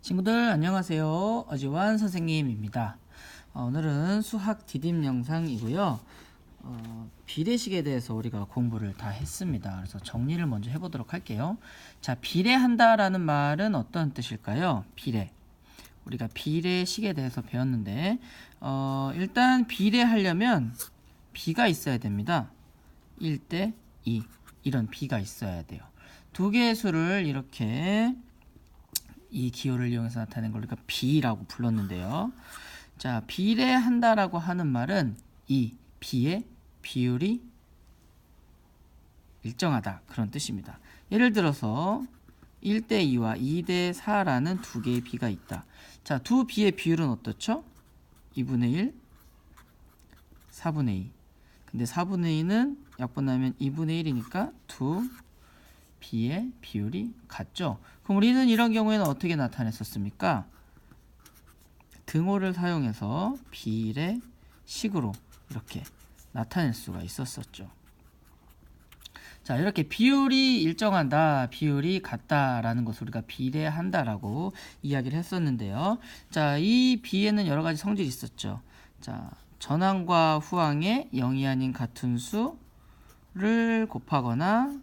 친구들 안녕하세요. 어지환 선생님입니다. 오늘은 수학 디딤 영상이고요. 비례식에 대해서 우리가 공부를 다 했습니다. 그래서 정리를 먼저 해보도록 할게요. 자, 비례한다라는 말은 어떤 뜻일까요? 비례. 우리가 비례식에 대해서 배웠는데 일단 비례하려면 비가 있어야 됩니다. 1대 2 이런 비가 있어야 돼요. 두 개의 수를 이렇게 이 기호를 이용해서 나타낸 걸 우리가 비라고 불렀는데요. 자, 비례한다라고 하는 말은 이 비의 비율이 일정하다 그런 뜻입니다. 예를 들어서 1대 2와 2대 4라는 두 개의 비가 있다. 자, 두 비의 비율은 어떻죠? 2분의 1, 4분의 2. 근데 4분의 2는 약분하면 2분의 1이니까 두 비의 비율이 같죠. 그럼 우리는 이런 경우에는 어떻게 나타냈었습니까? 등호를 사용해서 비례식으로 이렇게 나타낼 수가 있었었죠. 자, 이렇게 비율이 일정하다, 비율이 같다라는 것을 우리가 비례한다라고 이야기를 했었는데요. 자, 이 비에는 여러 가지 성질이 있었죠. 자, 전항과 후항의 0이 아닌 같은 수를 곱하거나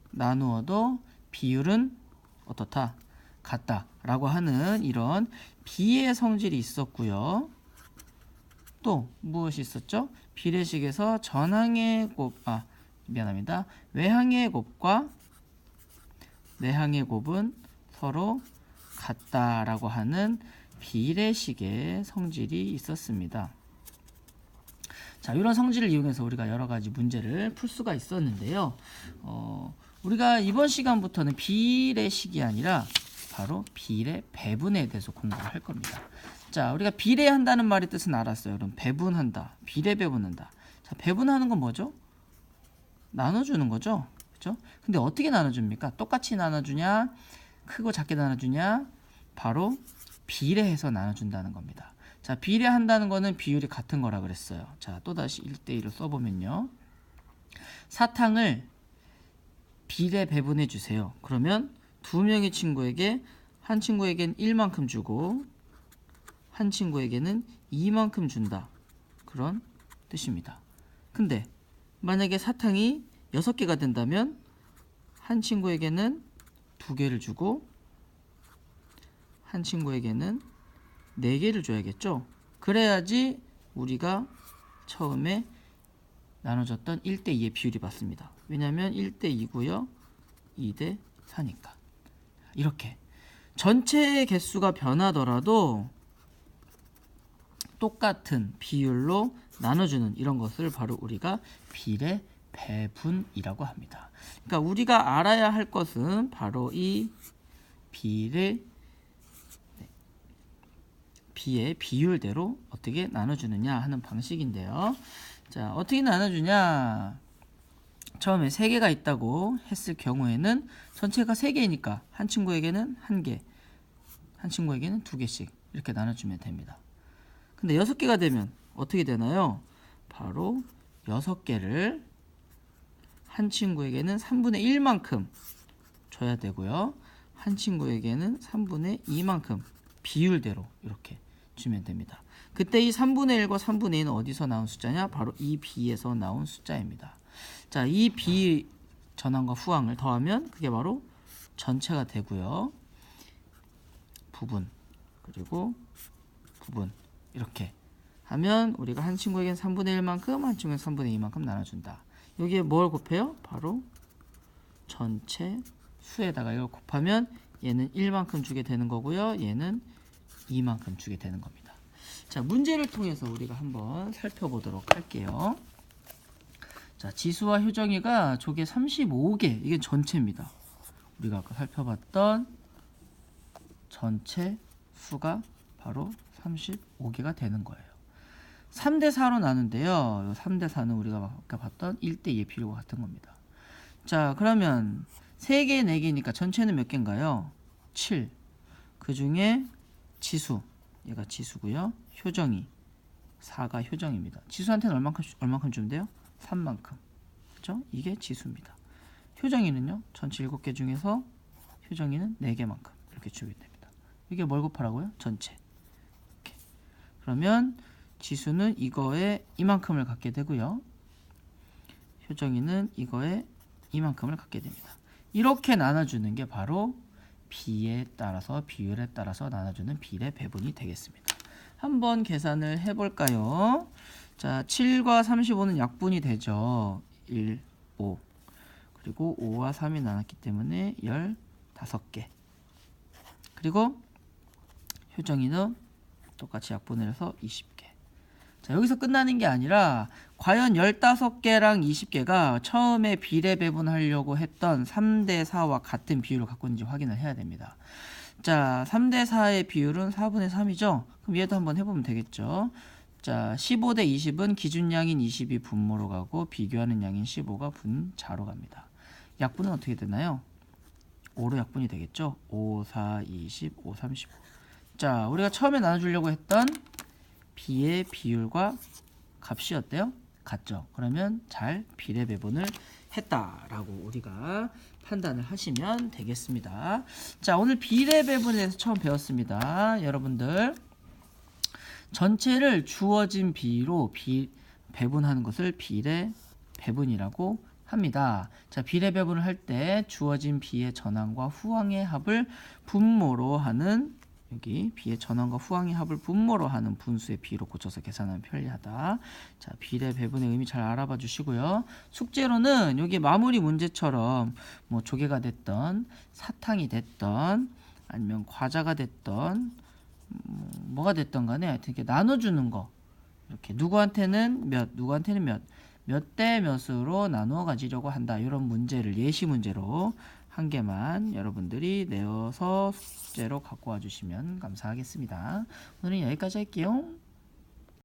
나누어도 비율은 어떻다? 같다 라고 하는 이런 비의 성질이 있었고요. 또 무엇이 있었죠? 비례식에서 전항의 외항의 곱과 내항의 곱은 서로 같다라고 하는 비례식의 성질이 있었습니다. 자, 이런 성질을 이용해서 우리가 여러 가지 문제를 풀 수가 있었는데요. 우리가 이번 시간부터는 비례식이 아니라 바로 비례 배분에 대해서 공부를 할 겁니다. 자, 우리가 비례한다는 말의 뜻은 알았어요. 그럼 배분한다, 비례 배분한다. 자, 배분하는 건 뭐죠? 나눠주는 거죠. 그렇죠? 근데 어떻게 나눠줍니까? 똑같이 나눠주냐, 크고 작게 나눠주냐? 바로 비례해서 나눠준다는 겁니다. 자, 비례한다는 거는 비율이 같은 거라 그랬어요. 자, 또다시 1대1을 써보면요. 사탕을 비례 배분해 주세요. 그러면 두 명의 친구에게 한 친구에겐 1만큼 주고 한 친구에게는 2만큼 준다. 그런 뜻입니다. 근데 만약에 사탕이 6개가 된다면 한 친구에게는 2개를 주고 한 친구에게는 4개를 줘야겠죠. 그래야지 우리가 처음에 나눠줬던 1대2의 비율이 맞습니다. 왜냐하면 1대2고요. 2대4니까. 이렇게 전체의 개수가 변하더라도 똑같은 비율로 나눠주는 이런 것을 바로 우리가 비례 배분이라고 합니다. 그러니까 우리가 알아야 할 것은 바로 이 비의 비율대로 어떻게 나눠주느냐 하는 방식인데요. 자, 어떻게 나눠주냐? 처음에 3개가 있다고 했을 경우에는 전체가 3개이니까 한 친구에게는 1개, 한 친구에게는 2개씩 이렇게 나눠주면 됩니다. 근데 6개가 되면 어떻게 되나요? 바로 6개를 한 친구에게는 3분의 1만큼 줘야 되고요. 한 친구에게는 3분의 2만큼 비율대로 이렇게 주면 됩니다. 그때 이 3분의 1과 3분의 2는 어디서 나온 숫자냐? 바로 이 비에서 나온 숫자입니다. 자, 이 비 전항과 후항을 더하면 그게 바로 전체가 되고요. 부분 그리고 부분 이렇게 하면 우리가 한 친구에겐 3분의 1만큼 한 친구에겐 3분의 2만큼 나눠준다. 여기에 뭘 곱해요? 바로 전체 수에다가 이걸 곱하면 얘는 1만큼 주게 되는 거고요. 얘는 2만큼 주게 되는 겁니다. 자, 문제를 통해서 우리가 한번 살펴보도록 할게요. 자, 지수와 효정이가 조개 35개, 이게 전체입니다. 우리가 아까 살펴봤던 전체 수가 바로 35개가 되는 거예요. 3대4로 나누는데요. 3대4는 우리가 아까 봤던 1대2의 비율과 같은 겁니다. 자, 그러면 3개, 4개니까 전체는 몇 개인가요? 7. 그 중에 지수, 얘가 지수고요. 효정이, 4가 효정입니다. 지수한테는 얼만큼 주면 돼요? 3만큼. 그렇죠? 이게 지수입니다. 효정이는요. 전체 7개 중에서 효정이는 4개만큼 이렇게 주면 됩니다. 이게 뭘 곱하라고요? 전체. 이렇게. 그러면 지수는 이거에 이만큼을 갖게 되고요. 효정이는 이거에 이만큼을 갖게 됩니다. 이렇게 나눠주는 게 바로 비에 따라서 비율에 따라서 나눠주는 비례 배분이 되겠습니다. 한번 계산을 해볼까요? 자, 7과 35는 약분이 되죠. 1, 5. 그리고 5와 3이 나눴기 때문에 15개. 그리고 효정이는 똑같이 약분을 해서 20개. 자, 여기서 끝나는 게 아니라 과연 15개랑 20개가 처음에 비례 배분하려고 했던 3대 4와 같은 비율을 갖고 있는지 확인을 해야 됩니다. 자, 3대 4의 비율은 4분의 3이죠. 그럼 얘도 한번 해보면 되겠죠. 자, 15대 20은 기준량인 20이 분모로 가고 비교하는 양인 15가 분자로 갑니다. 약분은 어떻게 되나요? 5로 약분이 되겠죠. 5, 4, 20, 5, 35. 자, 우리가 처음에 나눠주려고 했던 B의 비율과 값이 어때요? 같죠. 그러면 잘 비례 배분을 했다라고 우리가 판단을 하시면 되겠습니다. 자, 오늘 비례 배분에 대해서 처음 배웠습니다. 여러분들 전체를 주어진 비로 배분하는 것을 비례 배분이라고 합니다. 자, 비례 배분을 할 때 주어진 비의 전항과 후항의 합을 분모로 하는 여기 비의 전항과 후항의 합을 분모로 하는 분수의 비로 고쳐서 계산하면 편리하다. 자, 비례 배분의 의미 잘 알아봐 주시고요. 숙제로는 여기 마무리 문제처럼 뭐 조개가 됐던 사탕이 됐던 아니면 과자가 됐던 뭐가 됐던 간에 하여튼 이렇게 나눠주는 거 이렇게 누구한테는 몇 누구한테는 몇 대 몇으로 나누어 가지려고 한다. 이런 문제를 예시 문제로 한 개만 여러분들이 내어서 숙제로 갖고 와 주시면 감사하겠습니다. 오늘은 여기까지 할게요.